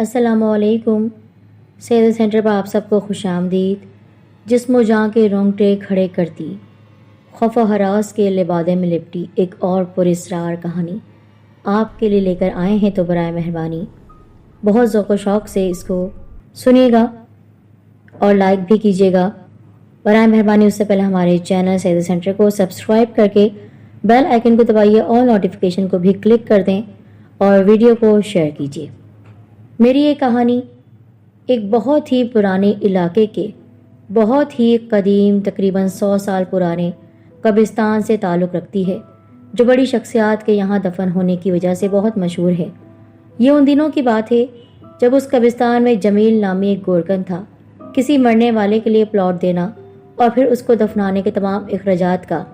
السلام علیکم۔ سید سینٹر پر آپ سب کو خوش آمدید۔ جسم و جاں کے رونگٹے کھڑے کرتی، خوف و ہراس کے لبادے میں لپٹی ایک اور پراسرار کہانی آپ کے لیے لے کر آئے ہیں، تو برائے مہربانی بہت ذوق و شوق سے اس کو سنیے گا اور لائک بھی کیجیے گا۔ برائے مہربانی اس سے پہلے ہمارے چینل سید سینٹر کو سبسکرائب کر کے بیل آئیکن کو دبائیے اور نوٹیفیکیشن کو بھی کلک کر دیں اور ویڈیو کو شیئر کیجیے۔ میری یہ کہانی ایک بہت ہی پرانے علاقے کے بہت ہی قدیم تقریباً 100 سال پرانے قبرستان سے تعلق رکھتی ہے، جو بڑی شخصیات کے یہاں دفن ہونے کی وجہ سے بہت مشہور ہے۔ یہ ان دنوں کی بات ہے جب اس قبرستان میں جمیل نامی ایک گورکن تھا۔ کسی مرنے والے کے لیے پلاٹ دینا اور پھر اس کو دفنانے کے تمام اخراجات کا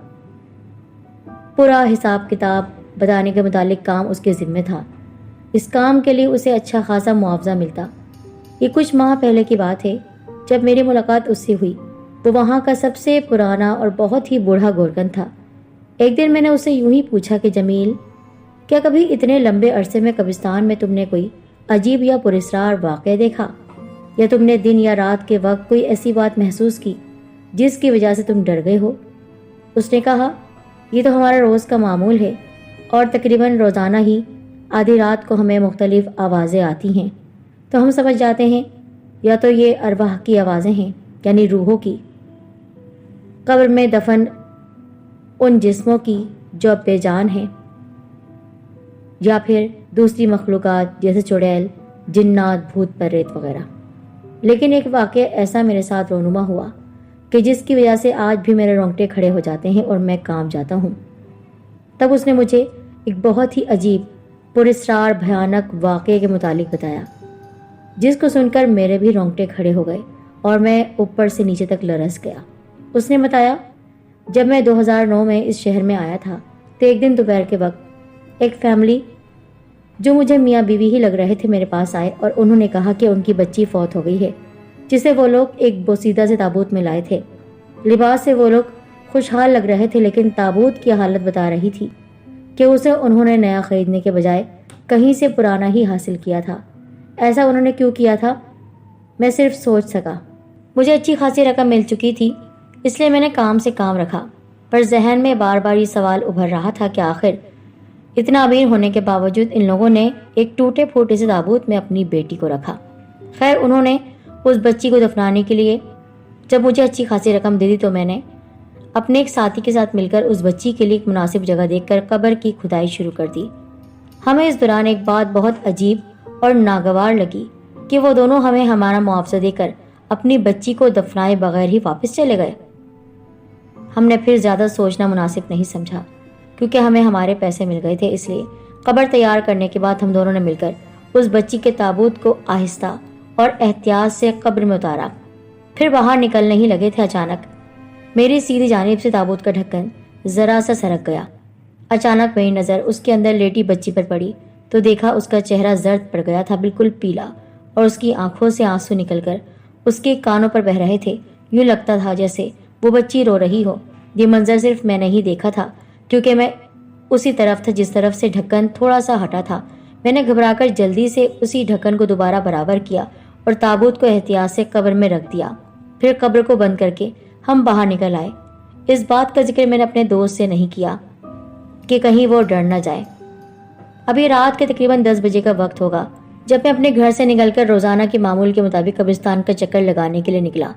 پورا حساب کتاب بتانے کے متعلق کام اس کے ذمہ تھا۔ اس کام کے لیے اسے اچھا خاصا معاوضہ ملتا۔ یہ کچھ ماہ پہلے کی بات ہے جب میری ملاقات اس سے ہوئی۔ وہ وہاں کا سب سے پرانا اور بہت ہی بوڑھا گورکن تھا۔ ایک دن میں نے اسے یوں ہی پوچھا کہ جمیل، کیا کبھی اتنے لمبے عرصے میں قبرستان میں تم نے کوئی عجیب یا پراسرار واقعہ دیکھا، یا تم نے دن یا رات کے وقت کوئی ایسی بات محسوس کی جس کی وجہ سے تم ڈر گئے ہو؟ اس نے کہا، یہ تو ہمارا روز کا معمول ہے، اور تقریباً روزانہ ہی آدھی رات کو ہمیں مختلف آوازیں آتی ہیں، تو ہم سمجھ جاتے ہیں یا تو یہ ارواح کی آوازیں ہیں، یعنی روحوں کی، قبر میں دفن ان جسموں کی جو اب بے جان ہیں، یا پھر دوسری مخلوقات جیسے چڑیل، جنات، بھوت پریت وغیرہ۔ لیکن ایک واقعہ ایسا میرے ساتھ رونما ہوا کہ جس کی وجہ سے آج بھی میرے رونگٹے کھڑے ہو جاتے ہیں اور میں کانپ جاتا ہوں۔ تب اس نے مجھے ایک بہت ہی عجیب پراسرار بھیانک واقعے کے متعلق بتایا، جس کو سن کر میرے بھی رونگٹے کھڑے ہو گئے اور میں اوپر سے نیچے تک لرز گیا۔ اس نے بتایا، جب میں 2009 میں اس شہر میں آیا تھا تو ایک دن دوپہر کے وقت ایک فیملی جو مجھے میاں بیوی ہی لگ رہے تھے میرے پاس آئے، اور انہوں نے کہا کہ ان کی بچی فوت ہو گئی ہے، جسے وہ لوگ ایک بوسیدہ سے تابوت میں لائے تھے۔ لباس سے وہ لوگ خوشحال لگ رہے تھے، لیکن تابوت کی حالت بتا رہی تھی کہ اسے انہوں نے نیا خریدنے کے بجائے کہیں سے پرانا ہی حاصل کیا تھا۔ ایسا انہوں نے کیوں کیا تھا، میں صرف سوچ سکا۔ مجھے اچھی خاصی رقم مل چکی تھی، اس لیے میں نے کام سے کام رکھا، پر ذہن میں بار بار یہ سوال ابھر رہا تھا کہ آخر اتنا امیر ہونے کے باوجود ان لوگوں نے ایک ٹوٹے پھوٹے سے تابوت میں اپنی بیٹی کو رکھا۔ خیر، انہوں نے اس بچی کو دفنانے کے لیے جب مجھے اچھی خاصی رقم دے دی تو میں نے اپنے ایک ساتھی کے ساتھ مل کر اس بچی کے لیے ایک مناسب جگہ دیکھ کر قبر کی کھدائی شروع کر دی۔ ہمیں اس دوران ایک بات بہت عجیب اور ناگوار لگی کہ وہ دونوں ہمیں ہمارا معاوضہ دے کر اپنی بچی کو دفنائے بغیر ہی واپس چلے گئے۔ ہم نے پھر زیادہ سوچنا مناسب نہیں سمجھا، کیونکہ ہمیں ہمارے پیسے مل گئے تھے، اس لیے قبر تیار کرنے کے بعد ہم دونوں نے مل کر اس بچی کے تابوت کو آہستہ اور احتیاط سے قبر میں اتارا۔ پھر باہر نکلنے ہی لگے تھے، اچانک میری سیدھی جانب سے تابوت کا ڈھکن ذرا سا سرک گیا۔ اچانک میری نظر اس کے اندر لیٹی بچی پر پڑی تو دیکھا اس کا چہرہ زرد پڑ گیا تھا، بالکل پیلا، اور اس کی آنکھوں سے آنسو نکل کر اس کے کانوں پر بہہ رہے تھے۔ یوں لگتا تھا جیسے وہ بچی رو رہی ہو۔ یہ منظر صرف میں نے ہی دیکھا تھا، کیونکہ میں اسی طرف تھا جس طرف سے ڈھکن تھوڑا سا ہٹا تھا۔ میں نے گھبرا کر جلدی سے اسی ڈھکن کو دوبارہ برابر کیا اور تابوت کو احتیاط سے قبر میں رکھ دیا۔ پھر قبر کو بند کر کے ہم باہر نکل آئے۔ اس بات کا ذکر میں نے اپنے دوست سے نہیں کیا کہ کہیں وہ ڈر نہ جائے۔ ابھی رات کے تقریباً 10 بجے کا وقت ہوگا جب میں اپنے گھر سے نکل کر روزانہ کے معمول کے مطابق قبرستان کا چکر لگانے کے لیے نکلا۔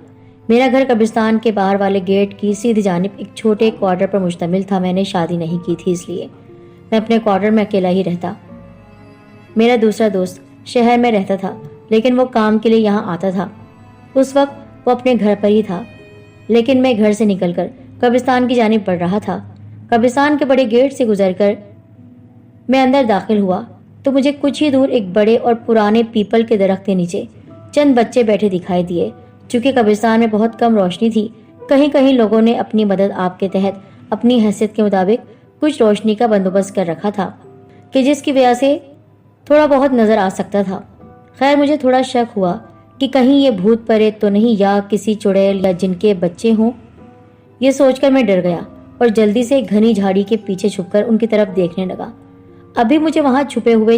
میرا گھر قبرستان کے باہر والے گیٹ کی سیدھی جانب ایک چھوٹے کوارٹر پر مشتمل تھا۔ میں نے شادی نہیں کی تھی، اس لیے میں اپنے کوارٹر میں اکیلا ہی رہتا۔ میرا دوسرا دوست شہر میں رہتا تھا، لیکن وہ کام کے لیے یہاں آتا تھا۔ اس وقت وہ اپنے گھر پر ہی تھا، لیکن میں گھر سے نکل کر قبرستان کی جانب بڑھ رہا تھا۔ قبرستان کے بڑے گیٹ سے گزر کر میں اندر داخل ہوا تو مجھے کچھ ہی دور ایک بڑے اور پرانے پیپل کے درخت کے نیچے چند بچے بیٹھے دکھائی دیے۔ چونکہ قبرستان میں بہت کم روشنی تھی، کہیں کہیں لوگوں نے اپنی مدد آپ کے تحت اپنی حیثیت کے مطابق کچھ روشنی کا بندوبست کر رکھا تھا کہ جس کی وجہ سے تھوڑا بہت نظر آ سکتا تھا۔ خیر، مجھے تھوڑا شک ہوا کہ کہیں یہ بھوت پریت تو نہیں یا کسی چڑیل یا جن کے بچے ہوں۔ یہ سوچ کر میں ڈر گیا اور جلدی سے گھنی جھاڑی کے پیچھے چھپ کر ان کی طرف دیکھنے لگا۔ ابھی مجھے وہاں چھپے ہوئے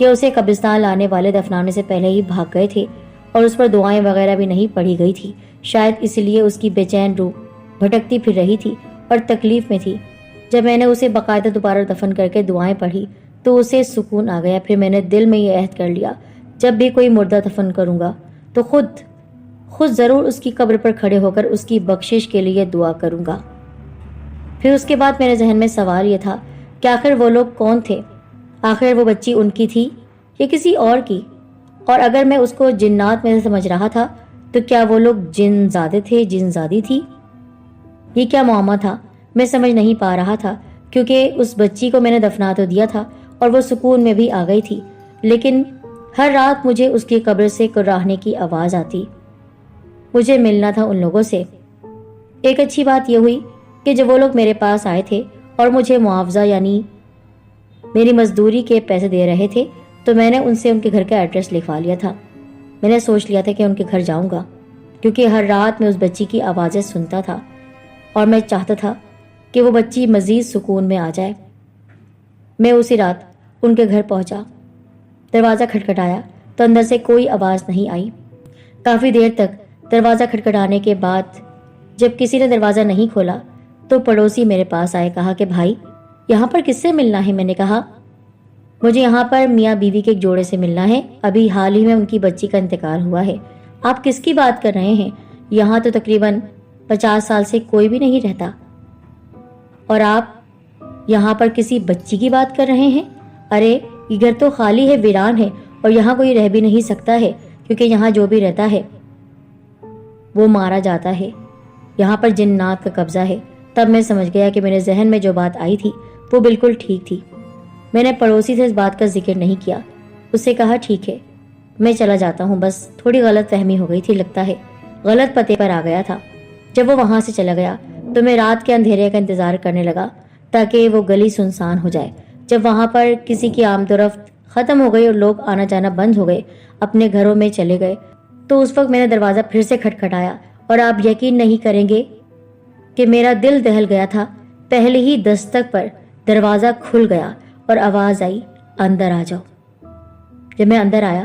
کہ اسے قبرستان لانے والے دفنانے سے پہلے ہی بھاگ گئے تھے اور اس پر دعائیں وغیرہ بھی نہیں پڑھی گئی تھی۔ شاید اس لیے اس کی بے چین روح بھٹکتی پھر رہی تھی اور تکلیف میں تھی۔ جب میں نے اسے باقاعدہ دوبارہ دفن کر کے دعائیں پڑھی تو اسے سکون آ گیا۔ پھر میں نے دل میں یہ عہد کر لیا، جب بھی کوئی مردہ دفن کروں گا تو خود ضرور اس کی قبر پر کھڑے ہو کر اس کی بخشش کے لیے دعا کروں گا۔ پھر اس کے بعد میرے ذہن میں سوال یہ تھا کہ آخر وہ لوگ کون تھے؟ آخر وہ بچی ان کی تھی یا کسی اور کی؟ اور اگر میں اس کو جنات میں سے سمجھ رہا تھا تو کیا وہ لوگ جن زادے تھے، جن زادی تھی؟ یہ کیا معاملہ تھا؟ میں سمجھ نہیں پا رہا تھا، کیونکہ اس بچی کو میں نے دفنا تو دیا تھا اور وہ سکون میں بھی آ گئی تھی، لیکن ہر رات مجھے اس کی قبر سے کراہنے کی آواز آتی۔ مجھے ملنا تھا ان لوگوں سے۔ ایک اچھی بات یہ ہوئی کہ جب وہ لوگ میرے پاس آئے تھے اور مجھے معاوضہ یعنی میری مزدوری کے پیسے دے رہے تھے تو میں نے ان سے ان کے گھر کا ایڈریس لکھوا لیا تھا۔ میں نے سوچ لیا تھا کہ ان کے گھر جاؤں گا، کیونکہ ہر رات میں اس بچی کی آوازیں سنتا تھا اور میں چاہتا تھا کہ وہ بچی مزید سکون میں آ جائے۔ میں اسی رات ان کے گھر پہنچا۔ دروازہ کھٹکھٹایا تو اندر سے کوئی آواز نہیں آئی۔ کافی دیر تک دروازہ کھٹکھٹانے کے بعد جب کسی نے دروازہ نہیں کھولا تو پڑوسی میرے پاس آئے، کہا کہ بھائی یہاں پر کس سے ملنا ہے؟ میں نے کہا مجھے یہاں پر میاں بیوی کے ایک جوڑے سے ملنا ہے، ابھی حال ہی میں ان کی بچی کا انتقال ہوا ہے۔ آپ کس کی بات کر رہے ہیں؟ یہاں تو تقریباً 50 سال سے کوئی بھی نہیں رہتا، اور آپ یہاں پر کسی بچی کی بات کر رہے ہیں؟ ارے یہ گھر تو خالی ہے، ویران ہے، اور یہاں کوئی رہ بھی نہیں سکتا ہے، کیونکہ یہاں جو بھی رہتا ہے وہ مارا جاتا ہے، یہاں پر جنات کا قبضہ ہے۔ تب میں سمجھ گیا کہ میرے ذہن میں جو بات آئی تھی وہ بالکل ٹھیک تھی۔ میں نے پڑوسی سے اس بات کا ذکر نہیں کیا، اس سے کہا ٹھیک ہے میں چلا جاتا ہوں، بس تھوڑی غلط فہمی ہو گئی تھی، لگتا ہے غلط پتے پر آ گیا تھا۔ جب وہ وہاں سے چلا گیا تو میں رات کے اندھیرے کا انتظار کرنے لگا تاکہ وہ گلی سنسان ہو جائے۔ جب وہاں پر کسی کی آمد و رفت ختم ہو گئی اور لوگ آنا جانا بند ہو گئے، اپنے گھروں میں چلے گئے، تو اس وقت میں نے دروازہ پھر سے کھٹکھٹایا، اور آپ یقین نہیں کریں گے کہ میرا دل دہل گیا تھا۔ پہلے ہی دستک پر دروازہ کھل گیا اور آواز آئی اندر آ جاؤ۔ جب میں اندر آیا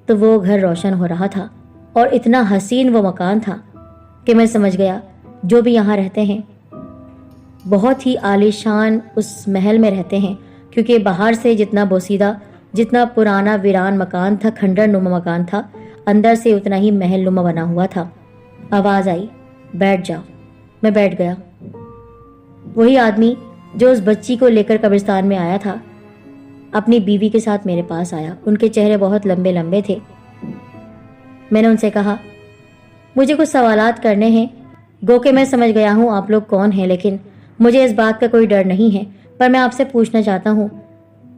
تو وہ گھر روشن ہو رہا تھا اور اتنا حسین وہ مکان تھا کہ میں سمجھ گیا جو بھی یہاں رہتے ہیں بہت ہی عالیشان اس محل میں رہتے ہیں، کیونکہ باہر سے جتنا بوسیدہ، جتنا پرانا ویران مکان تھا، کھنڈر نما مکان تھا، اندر سے اتنا ہی محل نما بنا ہوا تھا۔ آواز آئی بیٹھ جاؤ۔ میں بیٹھ گیا۔ وہی آدمی جو اس بچی کو لے کر قبرستان میں آیا تھا اپنی بیوی کے ساتھ میرے پاس آیا۔ ان کے چہرے بہت لمبے لمبے تھے۔ میں نے ان سے کہا مجھے کچھ سوالات کرنے ہیں، گو کہ میں سمجھ گیا ہوں آپ لوگ کون ہیں، لیکن مجھے اس بات کا کوئی ڈر نہیں ہے، پر میں آپ سے پوچھنا چاہتا ہوں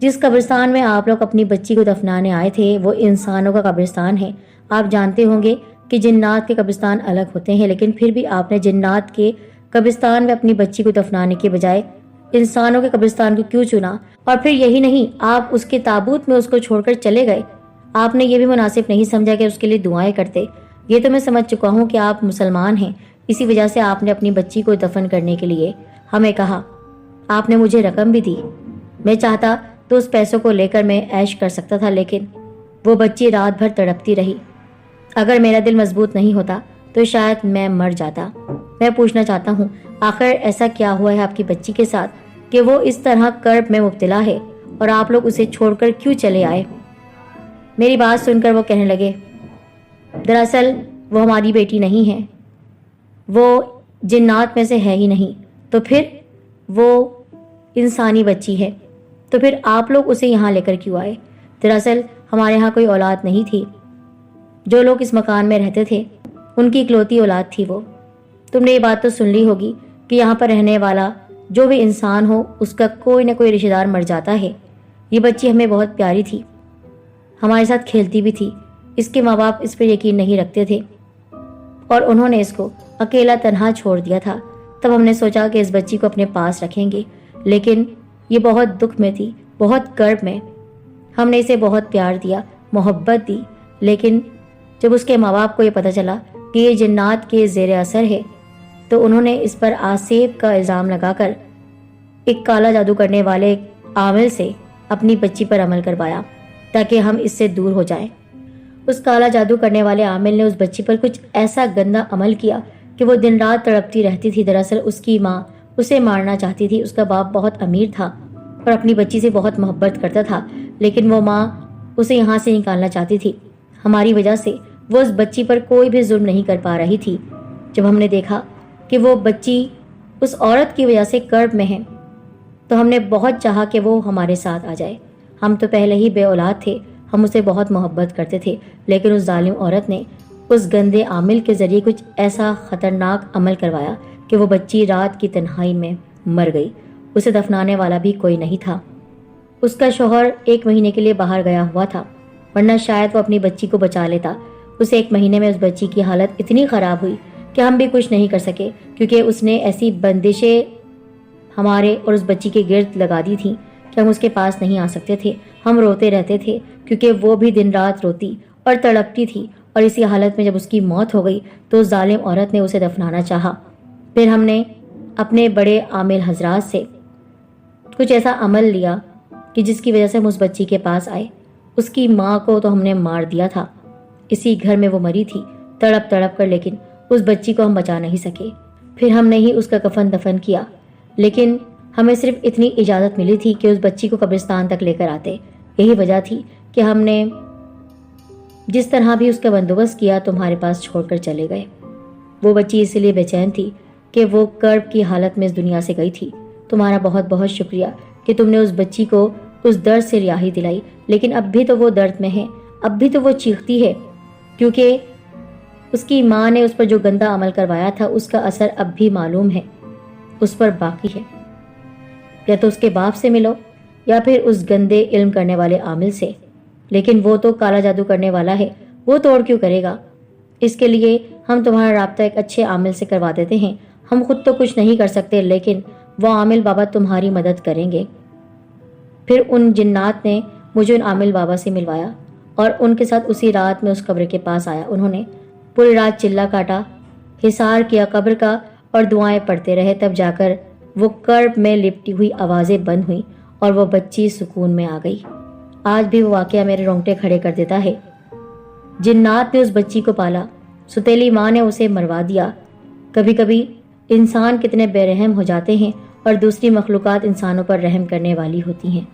جس قبرستان میں آپ لوگ اپنی بچی کو دفنانے آئے تھے وہ انسانوں کا قبرستان ہے۔ آپ جانتے ہوں گے کہ جنات کے قبرستان الگ ہوتے ہیں، لیکن پھر بھی آپ نے جنات کے قبرستان میں اپنی بچی کو دفنانے کے بجائے انسانوں کے قبرستان کو کیوں چنا؟ اور پھر یہی نہیں، آپ اس کے تابوت میں اس کو چھوڑ کر چلے گئے۔ آپ نے یہ بھی مناسب نہیں سمجھا کہ اس کے لیے دعائیں کرتے۔ یہ تو میں سمجھ چکا ہوں کہ آپ مسلمان ہیں، اسی وجہ سے آپ نے اپنی بچی کو دفن کرنے کے لیے ہمیں کہا۔ آپ نے مجھے رقم بھی دی، میں چاہتا تو اس پیسوں کو لے کر میں عیش کر سکتا تھا، لیکن وہ بچی رات بھر تڑپتی رہی۔ اگر میرا دل مضبوط نہیں ہوتا تو شاید میں مر جاتا۔ میں پوچھنا چاہتا ہوں آخر ایسا کیا ہوا ہے آپ کی بچی کے ساتھ کہ وہ اس طرح کرب میں مبتلا ہے، اور آپ لوگ اسے چھوڑ کر کیوں چلے آئے؟ میری بات سن کر وہ کہنے لگے دراصل وہ ہماری بیٹی نہیں ہے، وہ جنات میں سے ہے ہی نہیں، تو پھر وہ انسانی بچی ہے، تو پھر آپ لوگ اسے یہاں لے کر کیوں آئے؟ دراصل ہمارے ہاں کوئی اولاد نہیں تھی، جو لوگ اس مکان میں رہتے تھے ان کی اکلوتی اولاد تھی وہ۔ تم نے یہ بات تو سن لی ہوگی کہ یہاں پر رہنے والا جو بھی انسان ہو اس کا کوئی نہ کوئی رشتہ دار مر جاتا ہے۔ یہ بچی ہمیں بہت پیاری تھی، ہمارے ساتھ کھیلتی بھی تھی، اس کے ماں باپ اس پر یقین نہیں رکھتے تھے اور انہوں نے اس کو اکیلا تنہا چھوڑ دیا تھا۔ تب ہم نے سوچا کہ اس بچی کو اپنے پاس رکھیں گے، لیکن یہ بہت دکھ میں تھی، بہت کرب میں۔ ہم نے اسے بہت پیار دیا، محبت دی، لیکن جب اس کے ماں باپ کو یہ پتہ چلا کہ یہ جنات کے زیر اثر ہے تو انہوں نے اس پر آسیب کا الزام لگا کر ایک کالا جادو کرنے والے عامل سے اپنی بچی پر عمل کروایا۔ تاکہ ہم اس سے دور ہو جائیں۔ اس کالا جادو کرنے والے عامل نے اس بچی پر کچھ ایسا گندا عمل کیا کہ وہ دن رات تڑپتی رہتی تھی۔ دراصل اس کی ماں اسے مارنا چاہتی تھی۔ اس کا باپ بہت امیر تھا اور اپنی بچی سے بہت محبت کرتا تھا، لیکن وہ ماں اسے یہاں سے نکالنا چاہتی تھی۔ ہماری وجہ سے وہ اس بچی پر کوئی بھی ظلم نہیں کر پا رہی تھی۔ جب ہم نے دیکھا کہ وہ بچی اس عورت کی وجہ سے کرب میں ہے تو ہم نے بہت چاہا کہ وہ ہمارے ساتھ آ جائے۔ ہم تو پہلے ہی بے اولاد تھے، ہم اسے بہت محبت کرتے تھے، لیکن اس ظالم عورت نے اس گندے عامل کے ذریعے کچھ ایسا خطرناک عمل کروایا کہ وہ بچی رات کی تنہائی میں مر گئی۔ اسے دفنانے والا بھی کوئی نہیں تھا۔ اس کا شوہر 1 مہینے کے لیے باہر گیا ہوا تھا، ورنہ شاید وہ اپنی بچی کو بچا لیتا۔ اس 1 مہینے میں اس بچی کی حالت اتنی خراب ہوئی کہ ہم بھی کچھ نہیں کر سکے، کیونکہ اس نے ایسی بندشیں ہمارے اور اس بچی کے گرد لگا دی تھیں کہ ہم اس کے پاس نہیں آ سکتے تھے۔ ہم روتے رہتے تھے کیونکہ وہ بھی دن رات روتی اور تڑپتی تھی، اور اسی حالت میں جب اس کی موت ہو گئی تو اس ظالم عورت نے اسے دفنانا چاہا۔ پھر ہم نے اپنے بڑے عامل حضرات سے کچھ ایسا عمل لیا کہ جس کی وجہ سے ہم اس بچی کے پاس آئے۔ اس کی ماں کو تو ہم نے مار دیا تھا، اسی گھر میں وہ مری تھی تڑپ تڑپ کر، لیکن اس بچی کو ہم بچا نہیں سکے۔ پھر ہم نے ہی اس کا کفن دفن کیا، لیکن ہمیں صرف اتنی اجازت ملی تھی کہ اس بچی کو قبرستان تک لے کر آتے۔ یہی وجہ تھی کہ ہم نے جس طرح بھی اس کا بندوبست کیا تمہارے پاس چھوڑ کر چلے گئے۔ وہ بچی اس لیے بے چین تھی کہ وہ کرب کی حالت میں اس دنیا سے گئی تھی۔ تمہارا بہت بہت شکریہ کہ تم نے اس بچی کو اس درد سے رہائی دلائی، لیکن اب بھی تو وہ درد میں ہے، اب بھی تو وہ چیختی ہے، کیونکہ اس کی ماں نے اس پر جو گندا عمل کروایا تھا اس کا اثر اب بھی معلوم ہے، اس پر باقی ہے۔ یا تو اس کے باپ سے ملو یا پھر اس گندے علم کرنے والے عامل سے، لیکن وہ تو کالا جادو کرنے والا ہے، وہ توڑ کیوں کرے گا؟ اس کے لیے ہم تمہارا رابطہ ایک اچھے عامل سے کروا دیتے ہیں۔ ہم خود تو کچھ نہیں کر سکتے، لیکن وہ عامل بابا تمہاری مدد کریں گے۔ پھر ان جنات نے مجھے ان عامل بابا سے ملوایا اور ان کے ساتھ اسی رات میں اس قبر کے پاس آیا۔ انہوں نے پوری رات چلا کاٹا، حصار کیا قبر کا اور دعائیں پڑھتے رہے، تب جا کر وہ کرب میں لپٹی ہوئی آوازیں بند ہوئیں اور وہ بچی سکون میں آ گئی۔ آج بھی وہ واقعہ میرے رونگٹے کھڑے کر دیتا ہے۔ جنات نے اس بچی کو پالا، ستیلی ماں نے اسے مروا دیا۔ کبھی کبھی انسان کتنے بے رحم ہو جاتے ہیں اور دوسری مخلوقات انسانوں پر رحم کرنے والی ہوتی ہیں۔